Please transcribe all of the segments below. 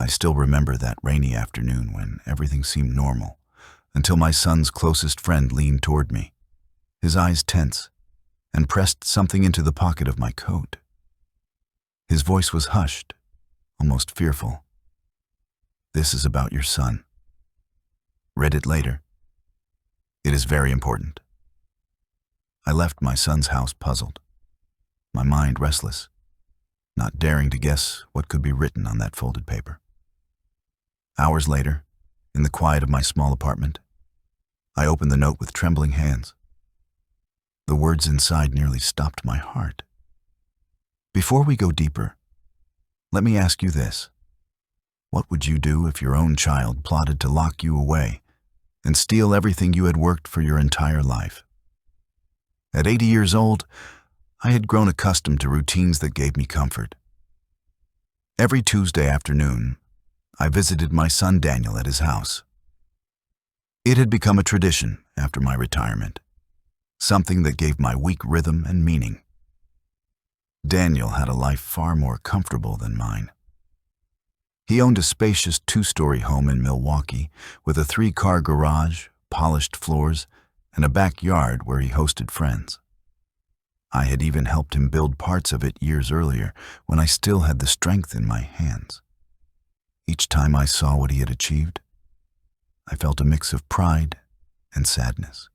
I still remember that rainy afternoon when everything seemed normal, until my son's closest friend leaned toward me, his eyes tense, and pressed something into the pocket of my coat. His voice was hushed, almost fearful. "This is about your son. Read it later. It is very important." I left my son's house puzzled, my mind restless, not daring to guess what could be written on that folded paper. Hours later, in the quiet of my small apartment, I opened the note with trembling hands. The words inside nearly stopped my heart. "Before we go deeper, let me ask you this. What would you do if your own child plotted to lock you away and steal everything you had worked for your entire life?" At 80 years old, I had grown accustomed to routines that gave me comfort. Every Tuesday afternoon, I visited my son Daniel at his house. It had become a tradition after my retirement, something that gave my week rhythm and meaning. Daniel had a life far more comfortable than mine. He owned a spacious 2-story home in Milwaukee with a 3-car garage, polished floors, and a backyard where he hosted friends. I had even helped him build parts of it years earlier when I still had the strength in my hands. Each time I saw what he had achieved, I felt a mix of pride and sadness.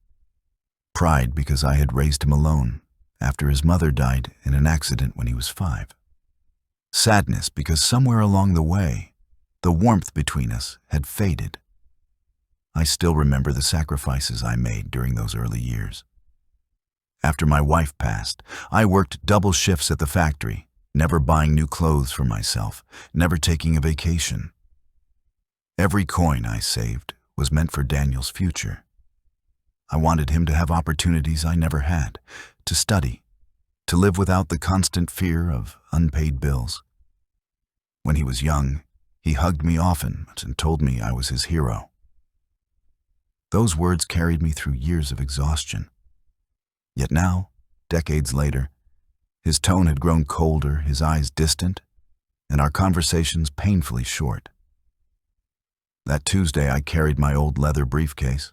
Pride because I had raised him alone after his mother died in an accident when he was 5. Sadness because somewhere along the way, the warmth between us had faded. I still remember the sacrifices I made during those early years. After my wife passed, I worked double shifts at the factory, never buying new clothes for myself, never taking a vacation. Every coin I saved was meant for Daniel's future. I wanted him to have opportunities I never had, to study, to live without the constant fear of unpaid bills. When he was young, he hugged me often and told me I was his hero. Those words carried me through years of exhaustion. Yet now, decades later, his tone had grown colder, his eyes distant, and our conversations painfully short. That Tuesday I carried my old leather briefcase,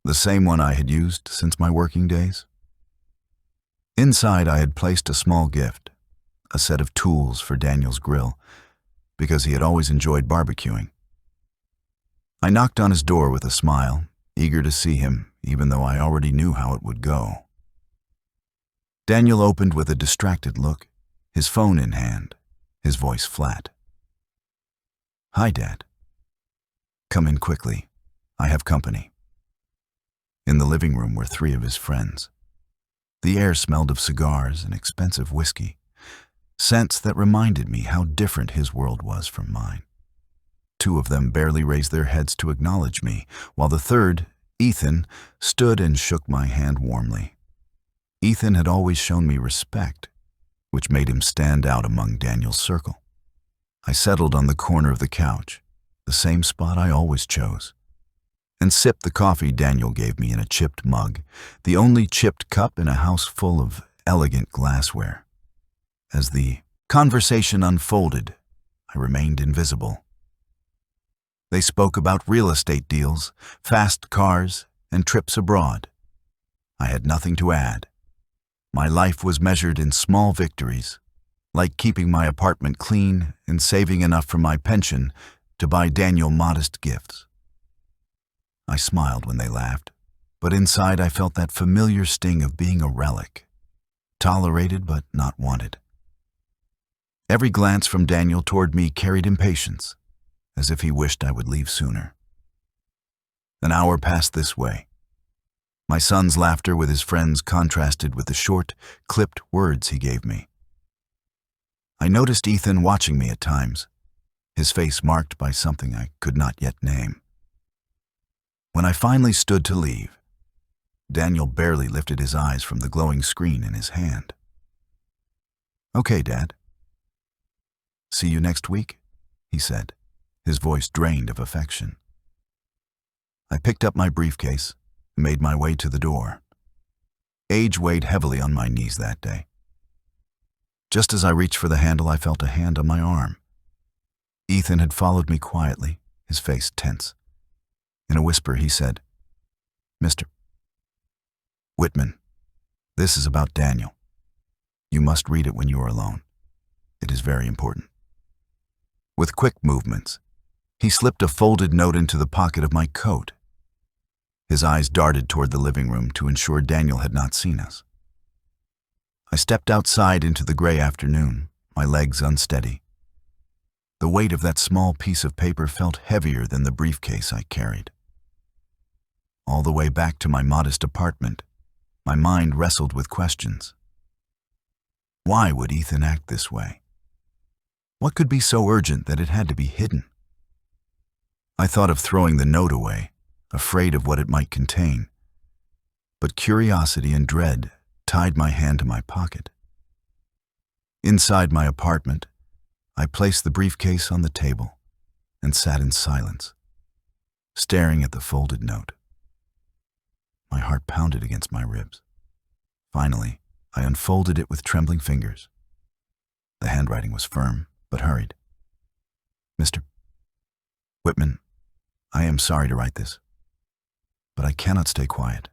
the same one I had used since my working days. Inside I had placed a small gift, a set of tools for Daniel's grill, because he had always enjoyed barbecuing. I knocked on his door with a smile, eager to see him, even though I already knew how it would go. Daniel opened with a distracted look, his phone in hand, his voice flat. "Hi, Dad. Come in quickly. I have company." In the living room were 3 of his friends. The air smelled of cigars and expensive whiskey, scents that reminded me how different his world was from mine. 2 of them barely raised their heads to acknowledge me, while the third, Ethan, stood and shook my hand warmly. Ethan had always shown me respect, which made him stand out among Daniel's circle. I settled on the corner of the couch, the same spot I always chose, and sipped the coffee Daniel gave me in a chipped mug, the only chipped cup in a house full of elegant glassware. As the conversation unfolded, I remained invisible. They spoke about real estate deals, fast cars, and trips abroad. I had nothing to add. My life was measured in small victories, like keeping my apartment clean and saving enough from my pension to buy Daniel modest gifts. I smiled when they laughed, but inside I felt that familiar sting of being a relic, tolerated but not wanted. Every glance from Daniel toward me carried impatience, as if he wished I would leave sooner. An hour passed this way. My son's laughter with his friends contrasted with the short, clipped words he gave me. I noticed Ethan watching me at times, his face marked by something I could not yet name. When I finally stood to leave, Daniel barely lifted his eyes from the glowing screen in his hand. "Okay, Dad. See you next week," he said, his voice drained of affection. I picked up my briefcase and made my way to the door. Age weighed heavily on my knees that day. Just as I reached for the handle, I felt a hand on my arm. Ethan had followed me quietly, his face tense. In a whisper, he said, "Mr. Whitman, this is about Daniel. You must read it when you are alone. It is very important." With quick movements, he slipped a folded note into the pocket of my coat. His eyes darted toward the living room to ensure Daniel had not seen us. I stepped outside into the gray afternoon, my legs unsteady. The weight of that small piece of paper felt heavier than the briefcase I carried. All the way back to my modest apartment, my mind wrestled with questions. Why would Ethan act this way? What could be so urgent that it had to be hidden? I thought of throwing the note away, afraid of what it might contain. But curiosity and dread tied my hand to my pocket. Inside my apartment, I placed the briefcase on the table and sat in silence, staring at the folded note. My heart pounded against my ribs. Finally, I unfolded it with trembling fingers. The handwriting was firm, but hurried. "Mr. Whitman, I am sorry to write this, but I cannot stay quiet.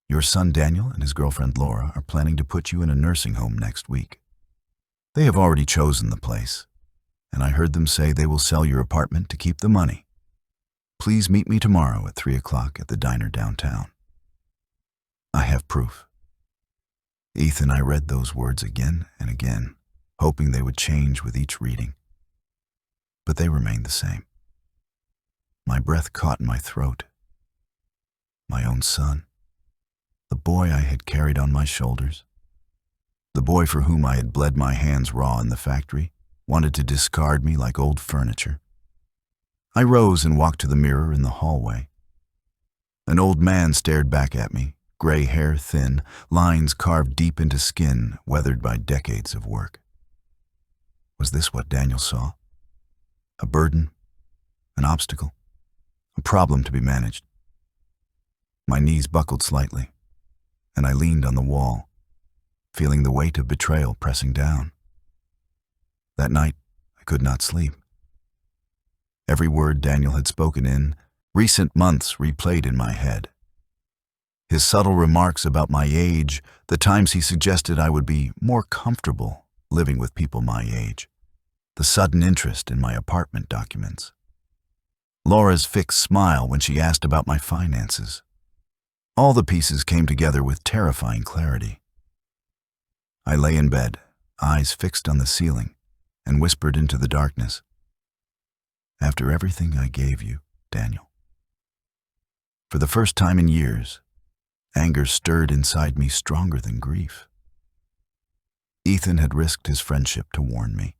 Your son Daniel and his girlfriend Laura are planning to put you in a nursing home next week. They have already chosen the place, and I heard them say they will sell your apartment to keep the money. Please meet me tomorrow at 3 o'clock at the diner downtown. I have proof." Ethan, I read those words again and again, hoping they would change with each reading. But they remained the same. My breath caught in my throat. My own son, the boy I had carried on my shoulders, the boy for whom I had bled my hands raw in the factory, wanted to discard me like old furniture. I rose and walked to the mirror in the hallway. An old man stared back at me, gray hair thin, lines carved deep into skin, weathered by decades of work. Was this what Daniel saw? A burden? An obstacle? A problem to be managed? My knees buckled slightly, and I leaned on the wall, feeling the weight of betrayal pressing down. That night, I could not sleep. Every word Daniel had spoken in recent months replayed in my head. His subtle remarks about my age, the times he suggested I would be more comfortable living with people my age, the sudden interest in my apartment documents, Laura's fixed smile when she asked about my finances. All the pieces came together with terrifying clarity. I lay in bed, eyes fixed on the ceiling, and whispered into the darkness, "After everything I gave you, Daniel." For the first time in years, anger stirred inside me stronger than grief. Ethan had risked his friendship to warn me.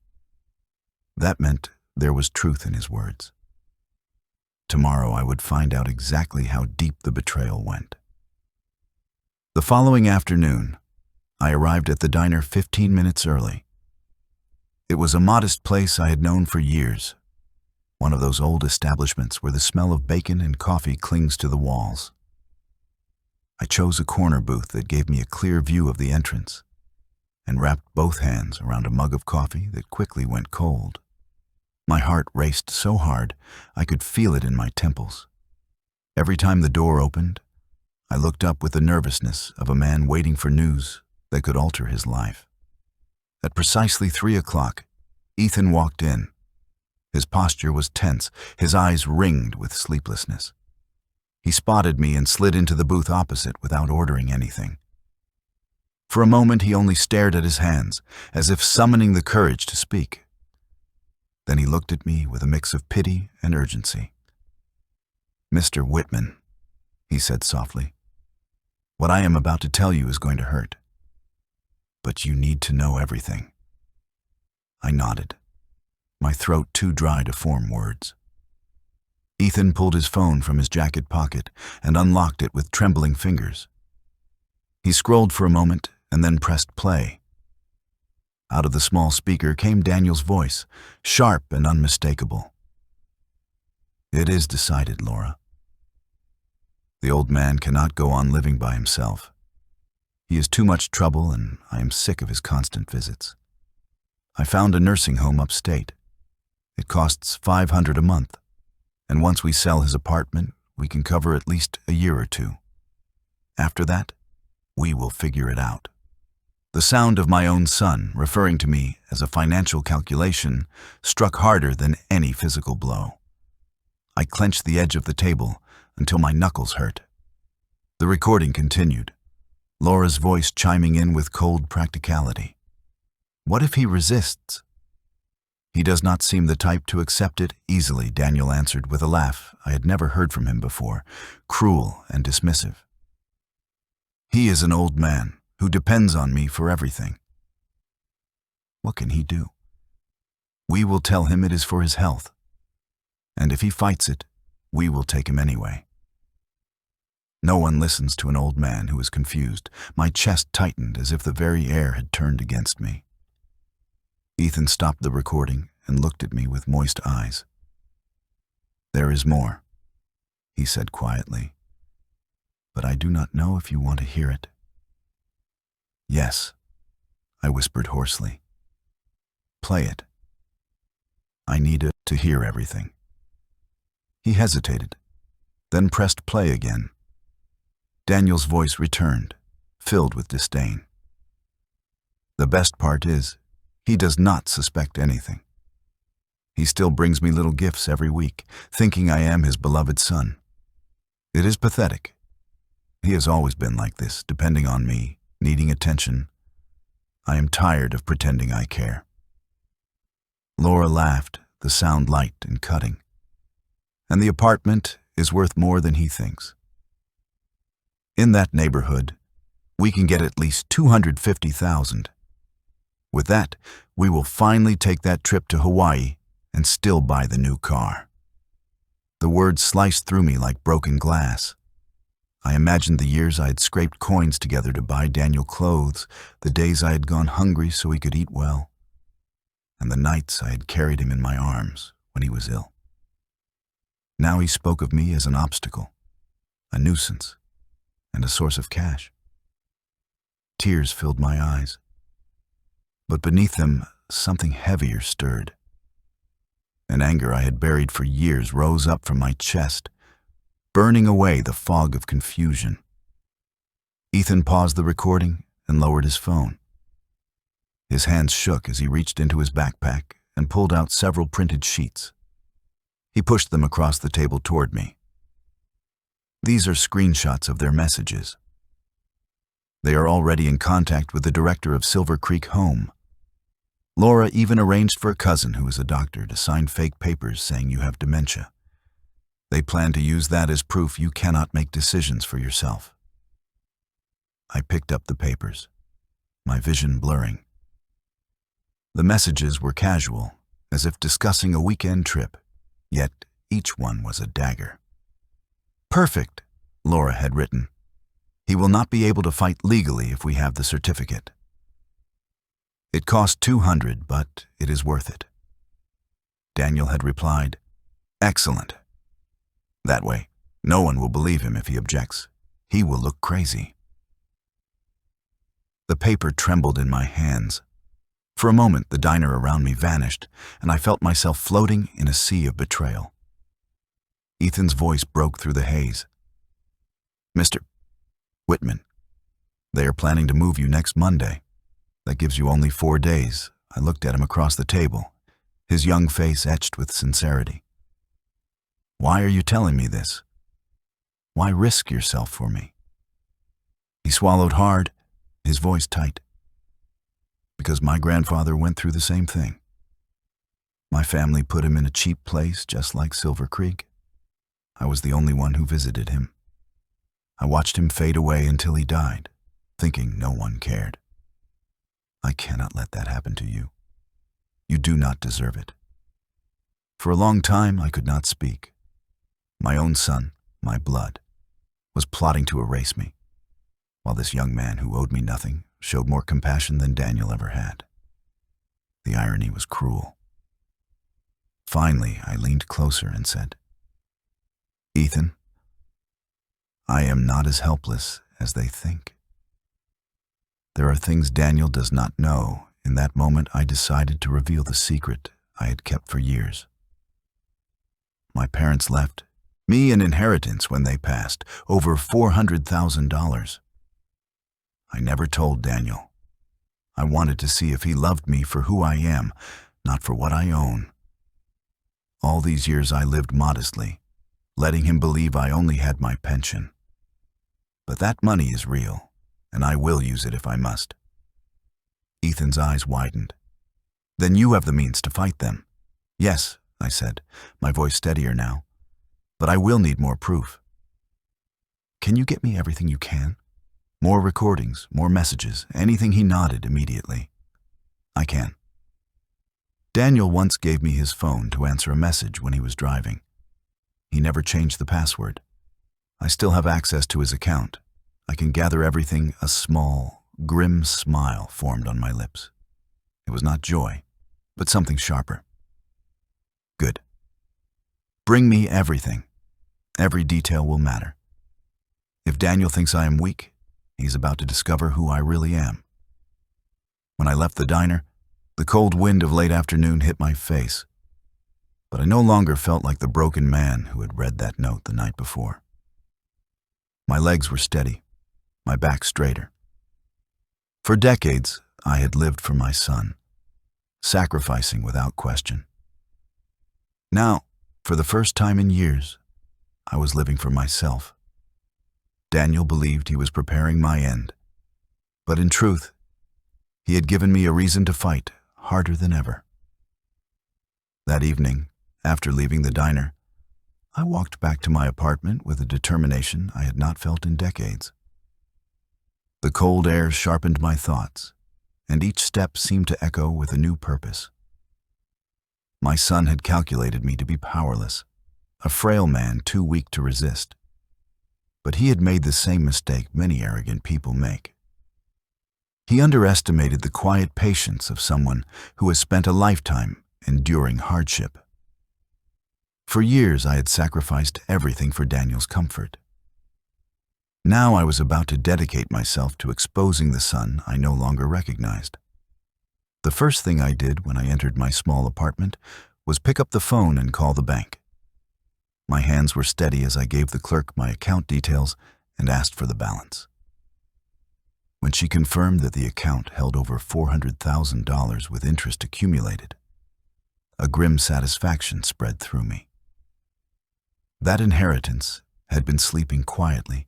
That meant there was truth in his words. Tomorrow I would find out exactly how deep the betrayal went. The following afternoon, I arrived at the diner 15 minutes early. It was a modest place I had known for years, one of those old establishments where the smell of bacon and coffee clings to the walls. I chose a corner booth that gave me a clear view of the entrance and wrapped both hands around a mug of coffee that quickly went cold. My heart raced so hard I could feel it in my temples. Every time the door opened, I looked up with the nervousness of a man waiting for news that could alter his life. At precisely 3 o'clock, Ethan walked in. His posture was tense, his eyes ringed with sleeplessness. He spotted me and slid into the booth opposite without ordering anything. For a moment he only stared at his hands, as if summoning the courage to speak. Then he looked at me with a mix of pity and urgency. "Mr. Whitman," he said softly, "what I am about to tell you is going to hurt. But you need to know everything." I nodded, my throat too dry to form words. Ethan pulled his phone from his jacket pocket and unlocked it with trembling fingers. He scrolled for a moment and then pressed play. Out of the small speaker came Daniel's voice, sharp and unmistakable. "It is decided, Laura. The old man cannot go on living by himself. He is too much trouble, and I am sick of his constant visits. I found a nursing home upstate. It costs $500 a month, and once we sell his apartment, we can cover at least a year or two. After that, we will figure it out. The sound of my own son referring to me as a financial calculation struck harder than any physical blow. I clenched the edge of the table until my knuckles hurt. The recording continued, Laura's voice chiming in with cold practicality. What if he resists? He does not seem the type to accept it easily, Daniel answered with a laugh I had never heard from him before, cruel and dismissive. He is an old man who depends on me for everything. What can he do? We will tell him it is for his health, and if he fights it, we will take him anyway. No one listens to an old man who is confused. My chest tightened as if the very air had turned against me. Ethan stopped the recording and looked at me with moist eyes. There is more, he said quietly, but I do not know if you want to hear it. Yes, I whispered hoarsely. Play it. I need it to hear everything. He hesitated, then pressed play again. Daniel's voice returned, filled with disdain. The best part is, he does not suspect anything. He still brings me little gifts every week, thinking I am his beloved son. It is pathetic. He has always been like this, depending on me, needing attention. I am tired of pretending I care. Laura laughed, the sound light and cutting. And the apartment is worth more than he thinks. In that neighborhood, we can get at least $250,000. With that, we will finally take that trip to Hawaii and still buy the new car. The words sliced through me like broken glass. I imagined the years I had scraped coins together to buy Daniel clothes, the days I had gone hungry so he could eat well, and the nights I had carried him in my arms when he was ill. Now he spoke of me as an obstacle, a nuisance, and a source of cash. Tears filled my eyes, but beneath them something heavier stirred. An anger I had buried for years rose up from my chest, burning away the fog of confusion. Ethan paused the recording and lowered his phone. His hands shook as he reached into his backpack and pulled out several printed sheets. He pushed them across the table toward me. These are screenshots of their messages. They are already in contact with the director of Silver Creek Home. Laura even arranged for a cousin who is a doctor to sign fake papers saying you have dementia. They plan to use that as proof you cannot make decisions for yourself. I picked up the papers, my vision blurring. The messages were casual, as if discussing a weekend trip, yet each one was a dagger. Perfect, Laura had written. He will not be able to fight legally if we have the certificate. It cost $200, but it is worth it. Daniel had replied, excellent. That way, no one will believe him if he objects. He will look crazy. The paper trembled in my hands. For a moment, the diner around me vanished, and I felt myself floating in a sea of betrayal. Ethan's voice broke through the haze. Mr. Whitman, they are planning to move you next Monday. That gives you only 4 days. I looked at him across the table, his young face etched with sincerity. Why are you telling me this? Why risk yourself for me? He swallowed hard, his voice tight. Because my grandfather went through the same thing. My family put him in a cheap place just like Silver Creek. I was the only one who visited him. I watched him fade away until he died, thinking no one cared. I cannot let that happen to you. You do not deserve it. For a long time, I could not speak. My own son, my blood, was plotting to erase me, while this young man who owed me nothing showed more compassion than Daniel ever had. The irony was cruel. Finally, I leaned closer and said, Ethan, I am not as helpless as they think. There are things Daniel does not know. In that moment, I decided to reveal the secret I had kept for years. My parents left me an inheritance when they passed, over $400,000. I never told Daniel. I wanted to see if he loved me for who I am, not for what I own. All these years I lived modestly, letting him believe I only had my pension. But that money is real, and I will use it if I must. Ethan's eyes widened. Then you have the means to fight them. Yes, I said, my voice steadier now. But I will need more proof. Can you get me everything you can? More recordings, more messages, anything. He nodded immediately. I can. Daniel once gave me his phone to answer a message when he was driving. He never changed the password. I still have access to his account. I can gather everything. A small, grim smile formed on my lips. It was not joy, but something sharper. Good. Bring me everything. Every detail will matter. If Daniel thinks I am weak, he's about to discover who I really am. When I left the diner, the cold wind of late afternoon hit my face, but I no longer felt like the broken man who had read that note the night before. My legs were steady, my back straighter. For decades, I had lived for my son, sacrificing without question. Now, for the first time in years, I was living for myself. Daniel believed he was preparing my end, but in truth, he had given me a reason to fight harder than ever. That evening, after leaving the diner, I walked back to my apartment with a determination I had not felt in decades. The cold air sharpened my thoughts, and each step seemed to echo with a new purpose. My son had calculated me to be powerless, a frail man too weak to resist. But he had made the same mistake many arrogant people make. He underestimated the quiet patience of someone who has spent a lifetime enduring hardship. For years I had sacrificed everything for Daniel's comfort. Now I was about to dedicate myself to exposing the son I no longer recognized. The first thing I did when I entered my small apartment was pick up the phone and call the bank. My hands were steady as I gave the clerk my account details and asked for the balance. When she confirmed that the account held over $400,000 with interest accumulated, a grim satisfaction spread through me. That inheritance had been sleeping quietly,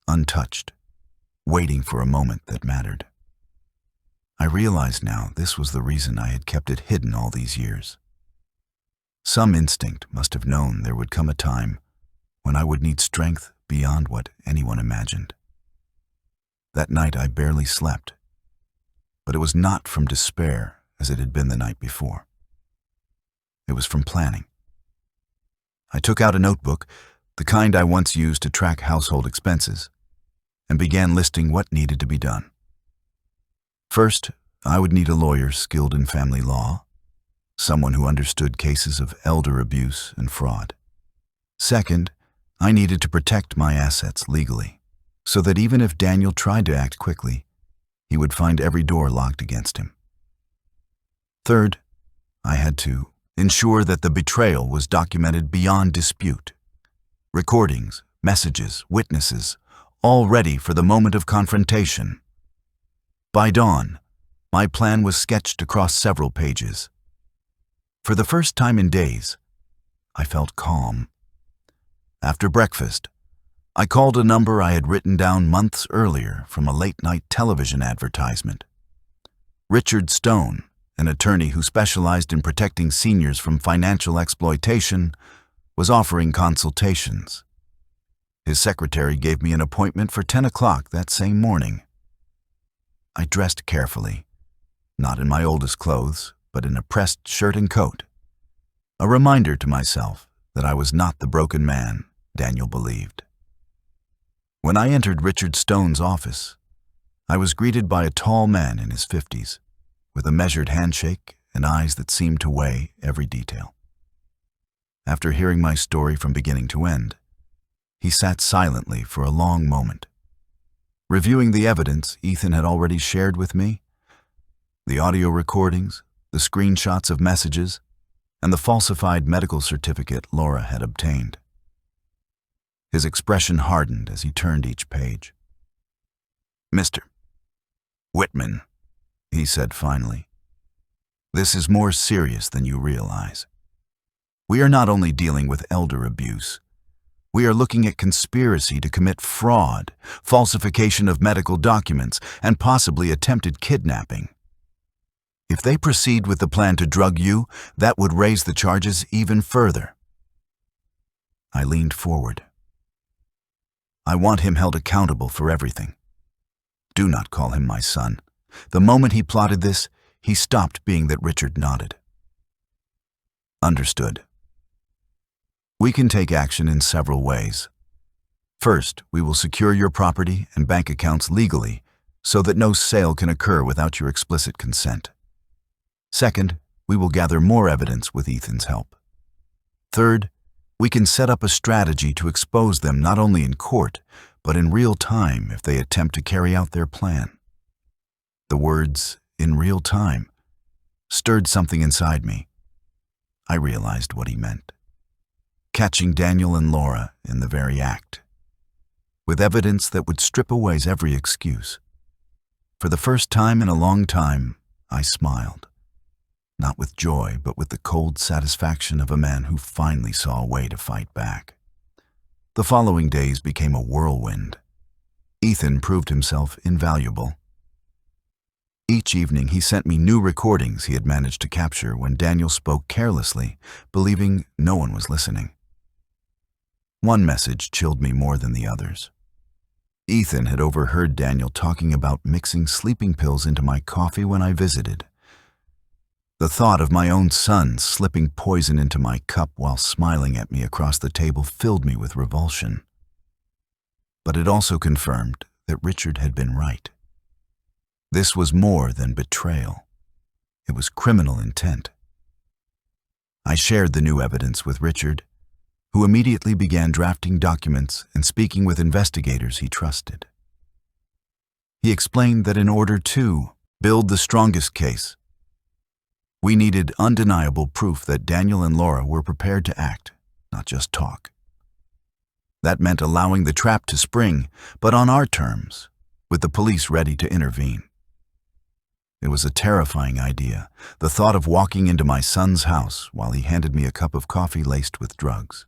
untouched, waiting for a moment that mattered. I realized now this was the reason I had kept it hidden all these years. Some instinct must have known there would come a time when I would need strength beyond what anyone imagined. That night I barely slept, but it was not from despair as it had been the night before. It was from planning. I took out a notebook, the kind I once used to track household expenses, and began listing what needed to be done. First, I would need a lawyer skilled in family law, someone who understood cases of elder abuse and fraud. Second, I needed to protect my assets legally, so that even if Daniel tried to act quickly, he would find every door locked against him. Third, I had to ensure that the betrayal was documented beyond dispute. Recordings, messages, witnesses, all ready for the moment of confrontation. By dawn, my plan was sketched across several pages. For the first time in days, I felt calm. After breakfast, I called a number I had written down months earlier from a late-night television advertisement. Richard Stone, an attorney who specialized in protecting seniors from financial exploitation, was offering consultations. His secretary gave me an appointment for 10 o'clock that same morning. I dressed carefully, not in my oldest clothes, but in a pressed shirt and coat. A reminder to myself that I was not the broken man Daniel believed. When I entered Richard Stone's office, I was greeted by a tall man in his 50s, with a measured handshake and eyes that seemed to weigh every detail. After hearing my story from beginning to end, he sat silently for a long moment, reviewing the evidence Ethan had already shared with me, the audio recordings, the screenshots of messages, and the falsified medical certificate Laura had obtained. His expression hardened as he turned each page. "Mr. Whitman," he said finally, "this is more serious than you realize. We are not only dealing with elder abuse. We are looking at conspiracy to commit fraud, falsification of medical documents, and possibly attempted kidnapping. If they proceed with the plan to drug you, that would raise the charges even further." I leaned forward. "I want him held accountable for everything. Do not call him my son." The moment he plotted this, he stopped being that Richard nodded. "Understood. We can take action in several ways. First, we will secure your property and bank accounts legally so that no sale can occur without your explicit consent. Second, we will gather more evidence with Ethan's help. Third, we can set up a strategy to expose them not only in court, but in real time if they attempt to carry out their plan." The words, "in real time," stirred something inside me. I realized what he meant. Catching Daniel and Laura in the very act, with evidence that would strip away every excuse. For the first time in a long time, I smiled, not with joy, but with the cold satisfaction of a man who finally saw a way to fight back. The following days became a whirlwind. Ethan proved himself invaluable. Each evening he sent me new recordings he had managed to capture when Daniel spoke carelessly, believing no one was listening. One message chilled me more than the others. Ethan had overheard Daniel talking about mixing sleeping pills into my coffee when I visited. The thought of my own son slipping poison into my cup while smiling at me across the table filled me with revulsion. But it also confirmed that Richard had been right. This was more than betrayal. It was criminal intent. I shared the new evidence with Richard, who immediately began drafting documents and speaking with investigators he trusted. He explained that in order to build the strongest case, we needed undeniable proof that Daniel and Laura were prepared to act, not just talk. That meant allowing the trap to spring, but on our terms, with the police ready to intervene. It was a terrifying idea, the thought of walking into my son's house while he handed me a cup of coffee laced with drugs.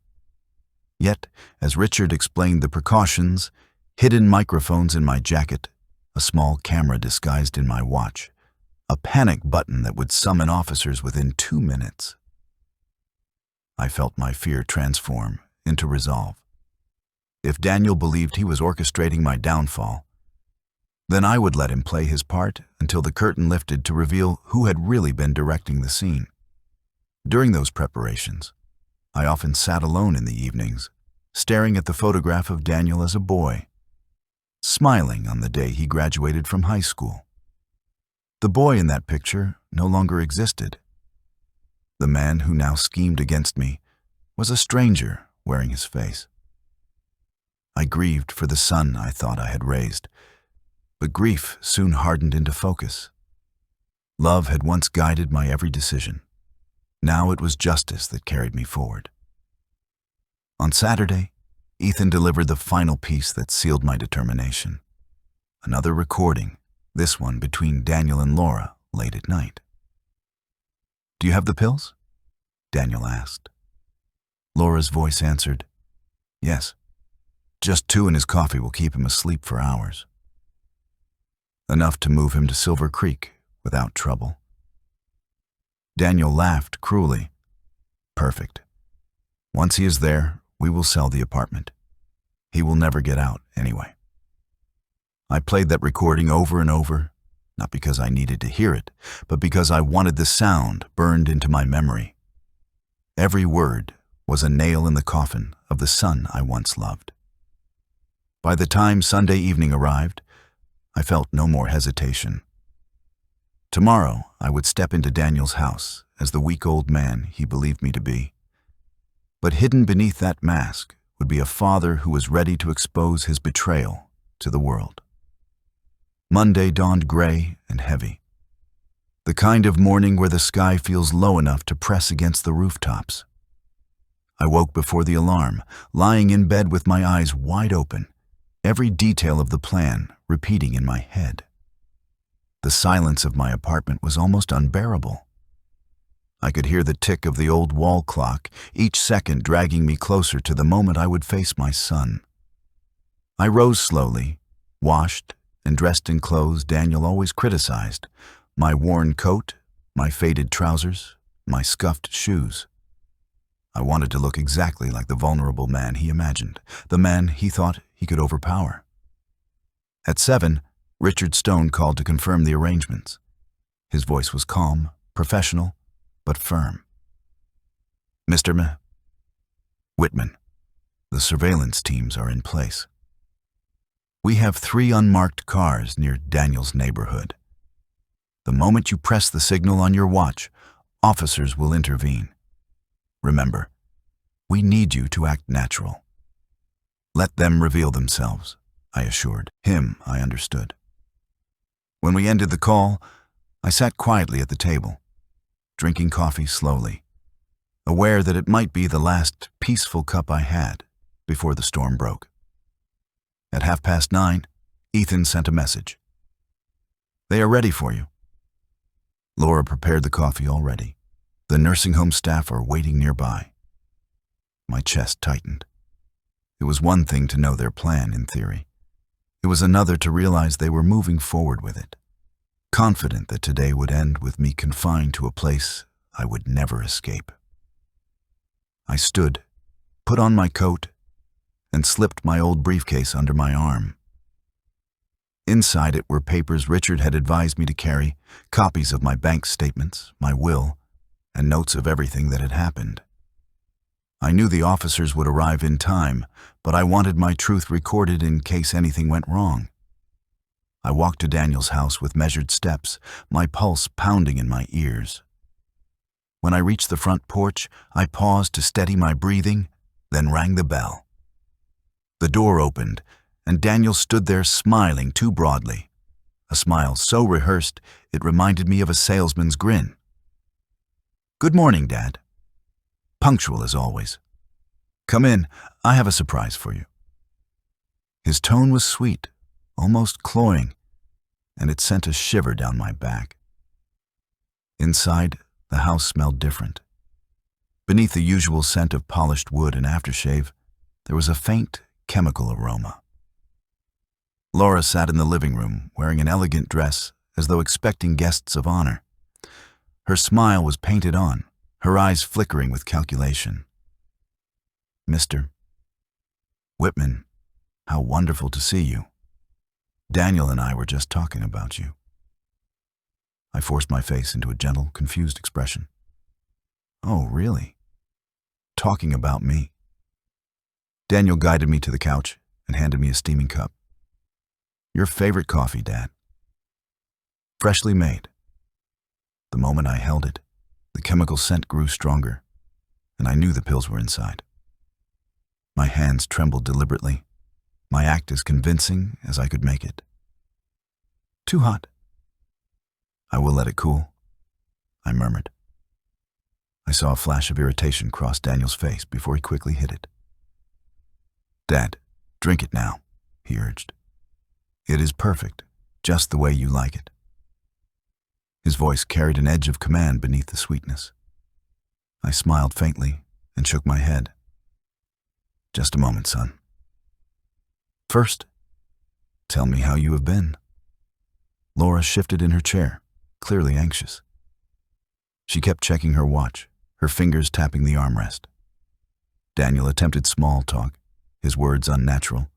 Yet, as Richard explained the precautions, hidden microphones in my jacket, a small camera disguised in my watch, a panic button that would summon officers within 2 minutes. I felt my fear transform into resolve. If Daniel believed he was orchestrating my downfall, then I would let him play his part until the curtain lifted to reveal who had really been directing the scene. During those preparations, I often sat alone in the evenings, staring at the photograph of Daniel as a boy, smiling on the day he graduated from high school. The boy in that picture no longer existed. The man who now schemed against me was a stranger wearing his face. I grieved for the son I thought I had raised, but grief soon hardened into focus. Love had once guided my every decision. Now it was justice that carried me forward. On Saturday, Ethan delivered the final piece that sealed my determination. Another recording, this one between Daniel and Laura late at night. "Do you have the pills?" Daniel asked. Laura's voice answered, "Yes. Just 2 in his coffee will keep him asleep for hours. Enough to move him to Silver Creek without trouble." Daniel laughed cruelly. "Perfect. Once he is there, we will sell the apartment. He will never get out anyway." I played that recording over and over, not because I needed to hear it, but because I wanted the sound burned into my memory. Every word was a nail in the coffin of the son I once loved. By the time Sunday evening arrived, I felt no more hesitation. Tomorrow, I would step into Daniel's house as the weak-old man he believed me to be. But hidden beneath that mask would be a father who was ready to expose his betrayal to the world. Monday dawned gray and heavy. The kind of morning where the sky feels low enough to press against the rooftops. I woke before the alarm, lying in bed with my eyes wide open, every detail of the plan repeating in my head. The silence of my apartment was almost unbearable. I could hear the tick of the old wall clock, each second dragging me closer to the moment I would face my son. I rose slowly, washed, and dressed in clothes Daniel always criticized: my worn coat, my faded trousers, my scuffed shoes. I wanted to look exactly like the vulnerable man he imagined, the man he thought he could overpower. At 7, Richard Stone called to confirm the arrangements. His voice was calm, professional, but firm. Mr. Whitman, the surveillance teams are in place. We have 3 unmarked cars near Daniel's neighborhood. The moment you press the signal on your watch, officers will intervene. Remember, we need you to act natural. Let them reveal themselves, I assured. Him, I understood. When we ended the call, I sat quietly at the table, drinking coffee slowly, aware that it might be the last peaceful cup I had before the storm broke. At 9:30, Ethan sent a message. They are ready for you. Laura prepared the coffee already. The nursing home staff are waiting nearby. My chest tightened. It was one thing to know their plan in theory. It was another to realize they were moving forward with it, confident that today would end with me confined to a place I would never escape. I stood, put on my coat, and slipped my old briefcase under my arm. Inside it were papers Richard had advised me to carry, copies of my bank statements, my will, and notes of everything that had happened. I knew the officers would arrive in time, but I wanted my truth recorded in case anything went wrong. I walked to Daniel's house with measured steps, my pulse pounding in my ears. When I reached the front porch, I paused to steady my breathing, then rang the bell. The door opened, and Daniel stood there smiling too broadly, a smile so rehearsed it reminded me of a salesman's grin. "Good morning, Dad." Punctual as always. "Come in, I have a surprise for you." His tone was sweet, almost cloying, and it sent a shiver down my back. Inside, the house smelled different. Beneath the usual scent of polished wood and aftershave, there was a faint chemical aroma. Laura sat in the living room, wearing an elegant dress, as though expecting guests of honor. Her smile was painted on, her eyes flickering with calculation. "Mr. Whitman, how wonderful to see you. Daniel and I were just talking about you." I forced my face into a gentle, confused expression. "Oh, really? Talking about me?" Daniel guided me to the couch and handed me a steaming cup. "Your favorite coffee, Dad. Freshly made." The moment I held it, the chemical scent grew stronger, and I knew the pills were inside. My hands trembled deliberately, my act as convincing as I could make it. "Too hot." "I will let it cool," I murmured. I saw a flash of irritation cross Daniel's face before he quickly hid it. "Dad, drink it now," he urged. "It is perfect, just the way you like it." His voice carried an edge of command beneath the sweetness. I smiled faintly and shook my head. "Just a moment, son. First, tell me how you have been." Laura shifted in her chair, clearly anxious. She kept checking her watch, her fingers tapping the armrest. Daniel attempted small talk, his words unnatural,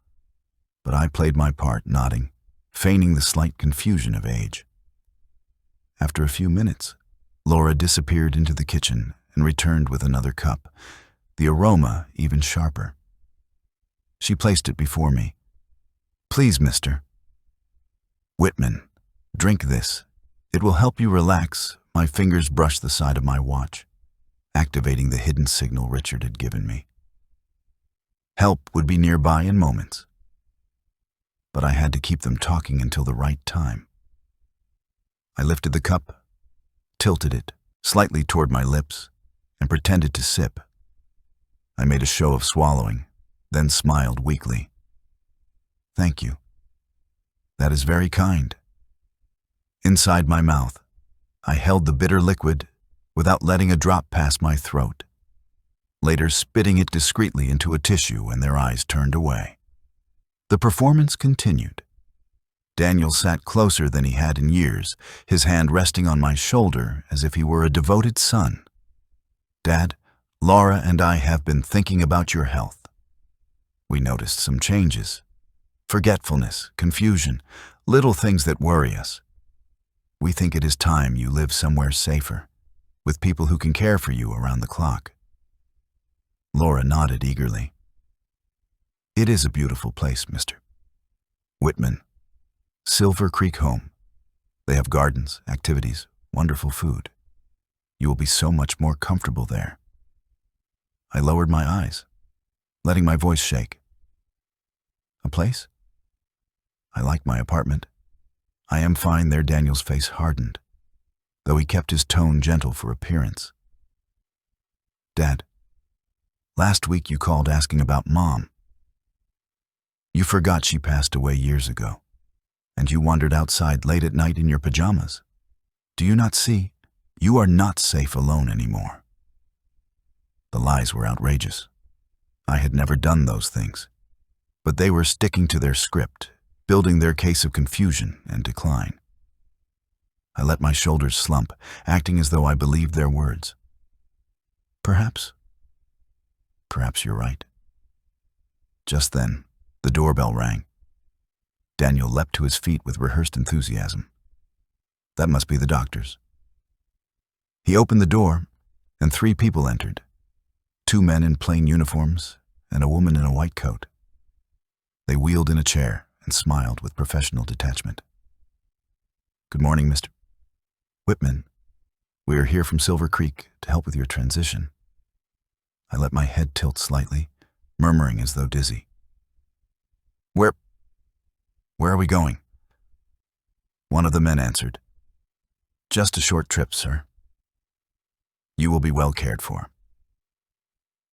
but I played my part, nodding, feigning the slight confusion of age. After a few minutes, Laura disappeared into the kitchen and returned with another cup, the aroma even sharper. She placed it before me. "Please, Mr. Whitman, drink this. It will help you relax." My fingers brushed the side of my watch, activating the hidden signal Richard had given me. Help would be nearby in moments, but I had to keep them talking until the right time. I lifted the cup tilted it slightly toward my lips and pretended to sip. I made a show of swallowing, then smiled weakly. "Thank you. That is very kind." Inside my mouth, I held the bitter liquid without letting a drop pass my throat, later spitting it discreetly into a tissue, and their eyes turned away. The performance continued. Daniel sat closer than he had in years, his hand resting on my shoulder as if he were a devoted son. "Dad, Laura and I have been thinking about your health. We noticed some changes. Forgetfulness, confusion, little things that worry us. We think it is time you live somewhere safer, with people who can care for you around the clock." Laura nodded eagerly. "It is a beautiful place, Mr. Whitman. Silver Creek Home. They have gardens, activities, wonderful food. You will be so much more comfortable there." I lowered my eyes, letting my voice shake. "A place? I like my apartment. I am fine there." Daniel's face hardened, though he kept his tone gentle for appearance. "Dad, last week you called asking about Mom. You forgot she passed away years ago, and you wandered outside late at night in your pajamas. Do you not see? You are not safe alone anymore." The lies were outrageous. I had never done those things, but they were sticking to their script, building their case of confusion and decline. I let my shoulders slump, acting as though I believed their words. Perhaps you're right." Just then, the doorbell rang. Daniel leapt to his feet with rehearsed enthusiasm. That must be the doctors. He opened the door, and 3 people entered. 2 men in plain uniforms and a woman in a white coat. They wheeled in a chair and smiled with professional detachment. "Good morning, Mr. Whitman. We are here from Silver Creek to help with your transition." I let my head tilt slightly, murmuring as though dizzy. Where are we going?" One of the men answered. "Just a short trip, sir. You will be well cared for."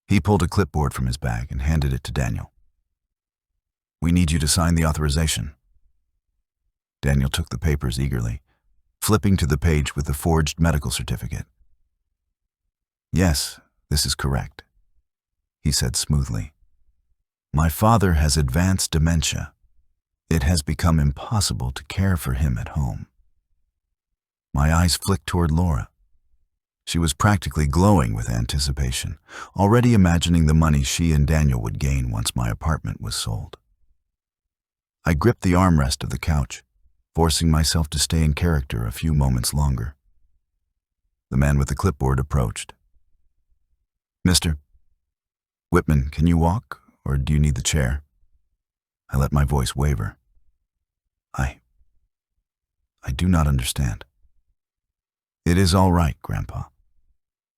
He pulled a clipboard from his bag and handed it to Daniel. "We need you to sign the authorization." Daniel took the papers eagerly, flipping to the page with the forged medical certificate. "Yes, this is correct," he said smoothly. "My father has advanced dementia. It has become impossible to care for him at home." My eyes flicked toward Laura. She was practically glowing with anticipation, already imagining the money she and Daniel would gain once my apartment was sold. I gripped the armrest of the couch, forcing myself to stay in character a few moments longer. The man with the clipboard approached. "Mr. Whitman, can you walk, or do you need the chair?" I let my voice waver. I do not understand." "It is all right, Grandpa,"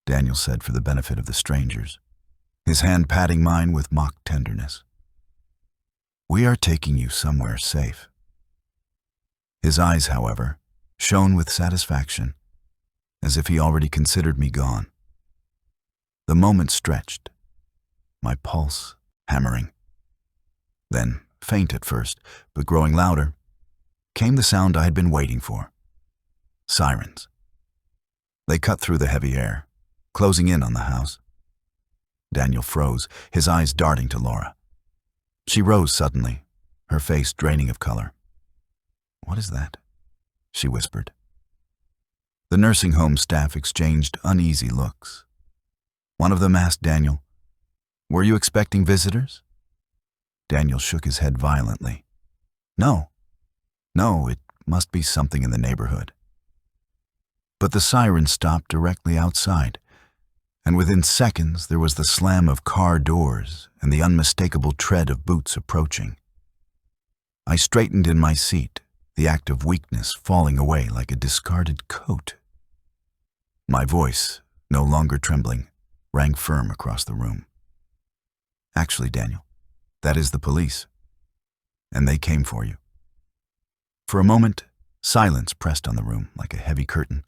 Daniel said for the benefit of the strangers, his hand patting mine with mock tenderness. "We are taking you somewhere safe." His eyes, however, shone with satisfaction, as if he already considered me gone. The moment stretched, my pulse hammering. Then, faint at first, but growing louder, came the sound I had been waiting for. Sirens. They cut through the heavy air, closing in on the house. Daniel froze, his eyes darting to Laura. She rose suddenly, her face draining of color. "What is that?" she whispered. The nursing home staff exchanged uneasy looks. One of them asked Daniel, "Were you expecting visitors?" Daniel shook his head violently. No, it must be something in the neighborhood." But the siren stopped directly outside, and within seconds there was the slam of car doors and the unmistakable tread of boots approaching. I straightened in my seat, the act of weakness falling away like a discarded coat. My voice, no longer trembling, rang firm across the room. "Actually, Daniel, that is the police, and they came for you." For a moment, silence pressed on the room like a heavy curtain.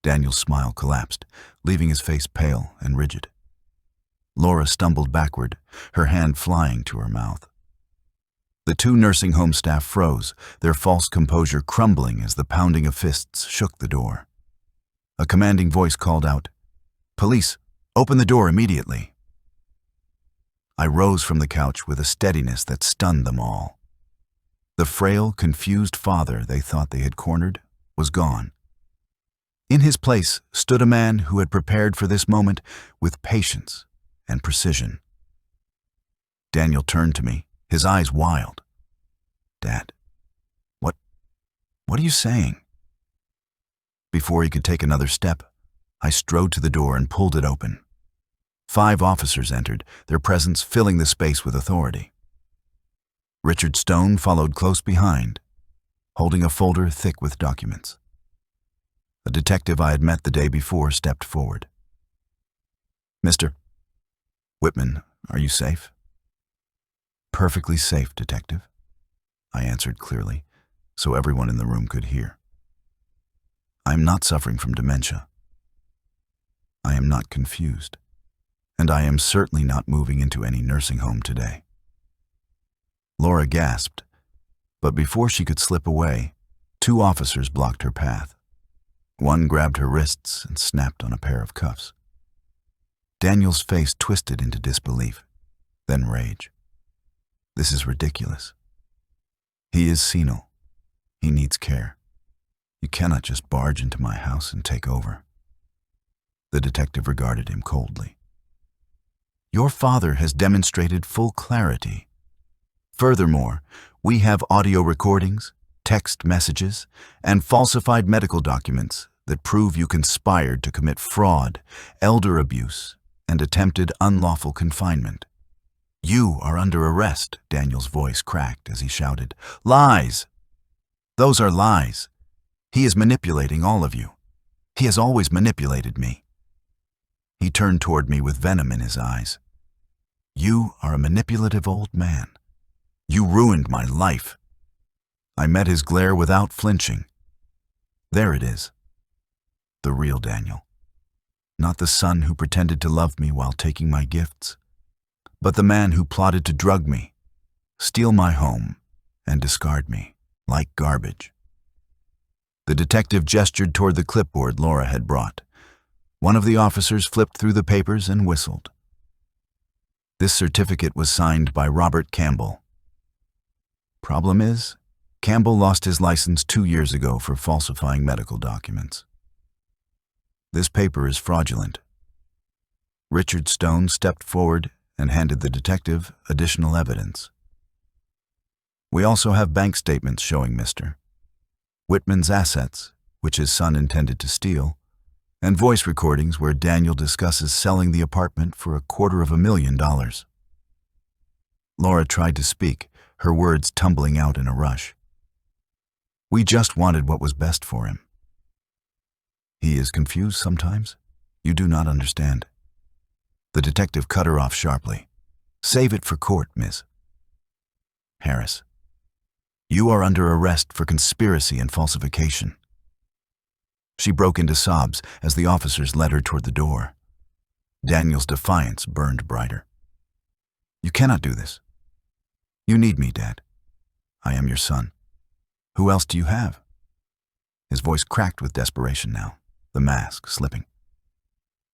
Daniel's smile collapsed, leaving his face pale and rigid. Laura stumbled backward, her hand flying to her mouth. The two nursing home staff froze, their false composure crumbling as the pounding of fists shook the door. A commanding voice called out, "Police, open the door immediately." I rose from the couch with a steadiness that stunned them all. The frail, confused father they thought they had cornered was gone. In his place stood a man who had prepared for this moment with patience and precision. Daniel turned to me, his eyes wild. "Dad, what are you saying?" Before he could take another step, I strode to the door and pulled it open. 5 officers entered, their presence filling the space with authority. Richard Stone followed close behind, holding a folder thick with documents. A detective I had met the day before stepped forward. "Mr. Whitman, are you safe?" "Perfectly safe, Detective," I answered clearly, so everyone in the room could hear. "I am not suffering from dementia. I am not confused, and I am certainly not moving into any nursing home today." Laura gasped, but before she could slip away, 2 officers blocked her path. One grabbed her wrists and snapped on a pair of cuffs. Daniel's face twisted into disbelief, then rage. This is ridiculous. He is senile. He needs care. You cannot just barge into my house and take over. The detective regarded him coldly. Your father has demonstrated full clarity. Furthermore, we have audio recordings, text messages, and falsified medical documents that prove you conspired to commit fraud, elder abuse, and attempted unlawful confinement. You are under arrest, Daniel's voice cracked as he shouted. Lies! Those are lies. He is manipulating all of you. He has always manipulated me. He turned toward me with venom in his eyes. You are a manipulative old man. You ruined my life. I met his glare without flinching. There it is. The real Daniel. Not the son who pretended to love me while taking my gifts, but the man who plotted to drug me, steal my home, and discard me like garbage. The detective gestured toward the clipboard Laura had brought. One of the officers flipped through the papers and whistled. This certificate was signed by Robert Campbell. Problem is, Campbell lost his license 2 years ago for falsifying medical documents. This paper is fraudulent. Richard Stone stepped forward and handed the detective additional evidence. We also have bank statements showing Mr. Whitman's assets, which his son intended to steal, and voice recordings where Daniel discusses selling the apartment for $250,000. Laura tried to speak, her words tumbling out in a rush. We just wanted what was best for him. He is confused sometimes. You do not understand. The detective cut her off sharply. Save it for court, Miss Harris. You are under arrest for conspiracy and falsification. She broke into sobs as the officers led her toward the door. Daniel's defiance burned brighter. You cannot do this. You need me, Dad. I am your son. Who else do you have? His voice cracked with desperation now, the mask slipping.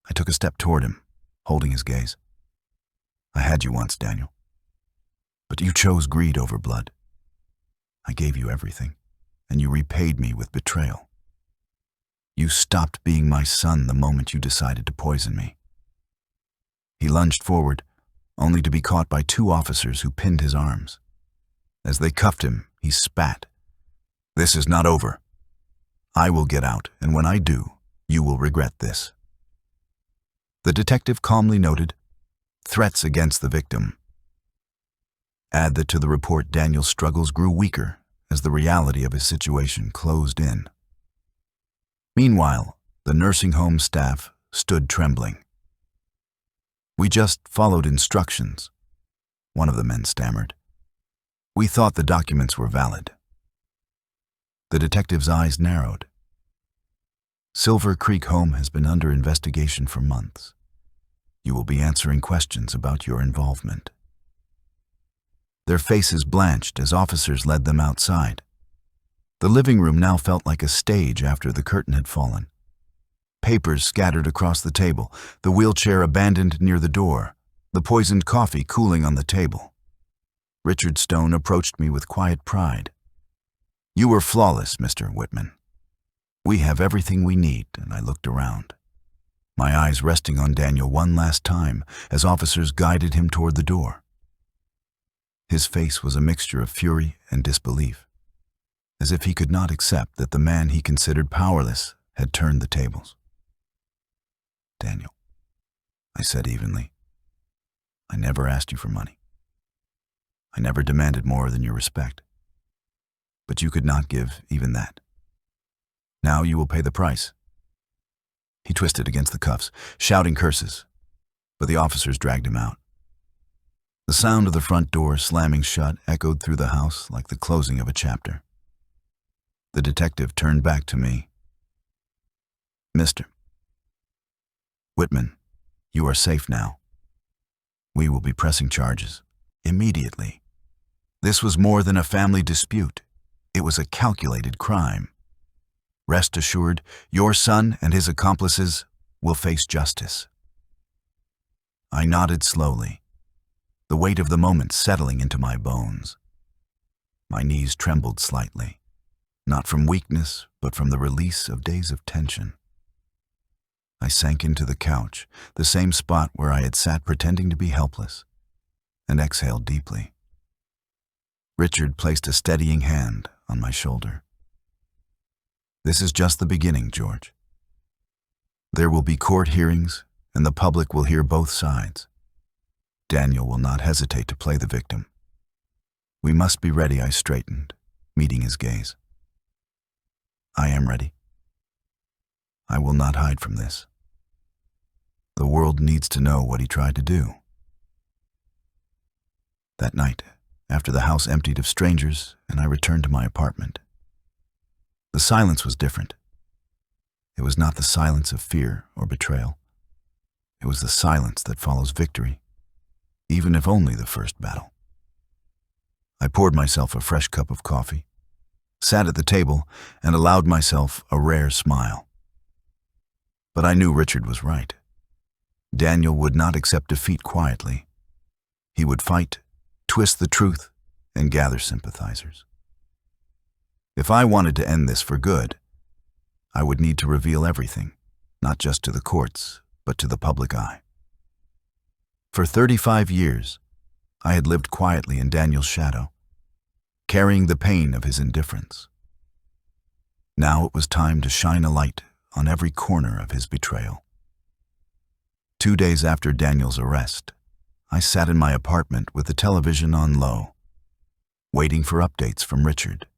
I took a step toward him, holding his gaze. I had you once, Daniel. But you chose greed over blood. I gave you everything, and you repaid me with betrayal. You stopped being my son the moment you decided to poison me. He lunged forward, only to be caught by 2 officers who pinned his arms. As they cuffed him, he spat. This is not over. I will get out, and when I do, you will regret this. The detective calmly noted, threats against the victim. Add that to the report Daniel's struggles grew weaker as the reality of his situation closed in. Meanwhile, the nursing home staff stood trembling. We just followed instructions, one of the men stammered. We thought the documents were valid. The detective's eyes narrowed. Silver Creek home has been under investigation for months. You will be answering questions about your involvement." Their faces blanched as officers led them outside. The living room now felt like a stage after the curtain had fallen. Papers scattered across the table, the wheelchair abandoned near the door, the poisoned coffee cooling on the table. Richard Stone approached me with quiet pride. "You were flawless, Mr. Whitman. We have everything we need," and I looked around, my eyes resting on Daniel one last time as officers guided him toward the door. His face was a mixture of fury and disbelief, as if he could not accept that the man he considered powerless had turned the tables. "Daniel," I said evenly, "I never asked you for money. I never demanded more than your respect. But you could not give even that. Now you will pay the price." He twisted against the cuffs, shouting curses, but the officers dragged him out. The sound of the front door slamming shut echoed through the house like the closing of a chapter. The detective turned back to me. "Mr. Whitman, you are safe now. We will be pressing charges immediately. This was more than a family dispute. It was a calculated crime. Rest assured, your son and his accomplices will face justice." I nodded slowly, the weight of the moment settling into my bones. My knees trembled slightly, not from weakness, but from the release of days of tension. I sank into the couch, the same spot where I had sat pretending to be helpless, and exhaled deeply. Richard placed a steadying hand on my shoulder. "This is just the beginning, George. There will be court hearings, and the public will hear both sides. Daniel will not hesitate to play the victim. We must be ready," I straightened, meeting his gaze. "I am ready. I will not hide from this. The world needs to know what he tried to do." That night, after the house emptied of strangers and I returned to my apartment, the silence was different. It was not the silence of fear or betrayal. It was the silence that follows victory, even if only the first battle. I poured myself a fresh cup of coffee, sat at the table, and allowed myself a rare smile. But I knew Richard was right. Daniel would not accept defeat quietly. He would fight, twist the truth, and gather sympathizers. If I wanted to end this for good, I would need to reveal everything, not just to the courts, but to the public eye. For 35 years, I had lived quietly in Daniel's shadow, carrying the pain of his indifference. Now it was time to shine a light on every corner of his betrayal. 2 days after Daniel's arrest, I sat in my apartment with the television on low, waiting for updates from Richard.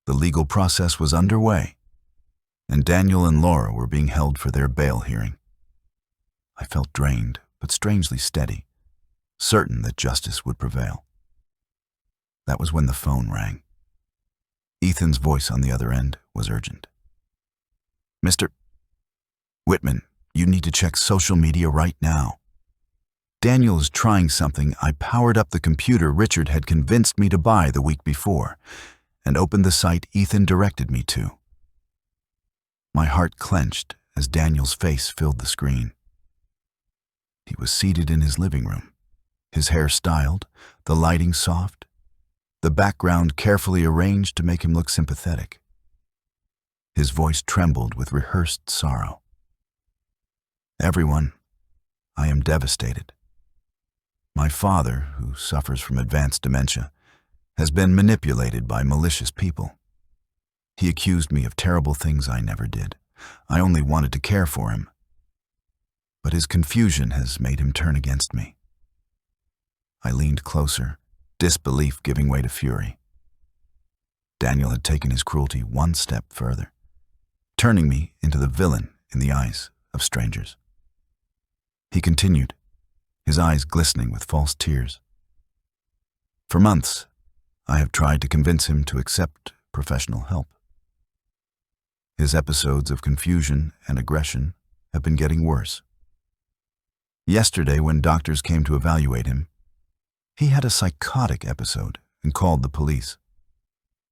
The legal process was underway, and Daniel and Laura were being held for their bail hearing. I felt drained, but strangely steady, certain that justice would prevail. That was when the phone rang. Ethan's voice on the other end was urgent. "Mr. Whitman, you need to check social media right now. Daniel is trying something I powered up the computer Richard had convinced me to buy the week before, and opened the site Ethan directed me to." My heart clenched as Daniel's face filled the screen. He was seated in his living room, his hair styled, the lighting soft, the background carefully arranged to make him look sympathetic. His voice trembled with rehearsed sorrow. "Everyone, I am devastated. My father, who suffers from advanced dementia, has been manipulated by malicious people. He accused me of terrible things I never did. I only wanted to care for him. But his confusion has made him turn against me." I leaned closer, disbelief giving way to fury. Daniel had taken his cruelty one step further, turning me into the villain in the eyes of strangers. He continued, his eyes glistening with false tears. "For months, I have tried to convince him to accept professional help. His episodes of confusion and aggression have been getting worse. Yesterday, when doctors came to evaluate him, he had a psychotic episode and called the police,